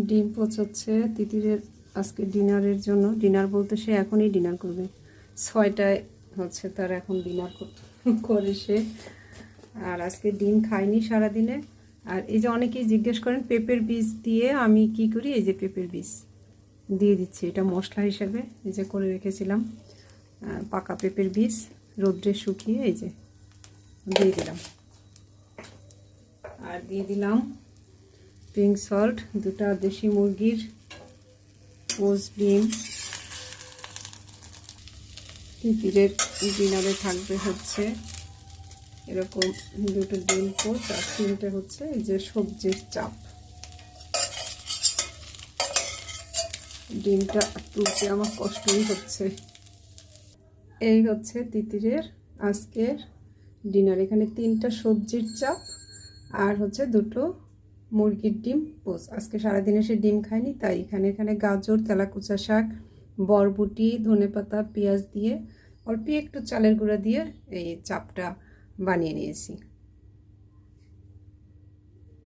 ডিম পচাচ্ছে তিতিরের আজকে ডিনারের জন্য। ডিনার বলতে সে এখনই ডিনার করবে, 6টায় হচ্ছে তার এখন ডিনার করে সে। আর আজকে ডিম খাইনি সারাদিনে। আর এই যে অনেকেই জিজ্ঞেস করেন পেঁপের বীজ দিয়ে আমি কি করি, এই যে পেঁপের বীজ দিয়ে দিচ্ছি, এটা মশলা হিসেবে এই যে করে রেখেছিলাম। পাকা পেঁপের বীজ রোদ্রে শুকিয়ে এই যে দিয়ে দিলাম। আর দিয়ে দিলাম পিঙ্ক সল্ট, 2টা দেশি মুরগির পোচ ডিম। তিতিরের ডিনারে থাকবে হচ্ছে এরকম 2টো ডিম পোচ আর 3টে হচ্ছে এই যে সবজির চাপ। ডিমটা তুলতে আমার কষ্টই হচ্ছে। এই হচ্ছে তিতিরের আজকের ডিনার। এখানে 3টা সবজির চাপ আর হচ্ছে 2টো মুরগির ডিম পোচ। আজকে সারাদিনে সে ডিম খায়নি, তাই এখানে গাজর, তেলাকুচা শাক, বরবটি, ধনেপাতা, পেঁয়াজ দিয়ে অল্প একটু চালের গুঁড়া দিয়ে এই চাপটা বানিয়ে নিয়েছি।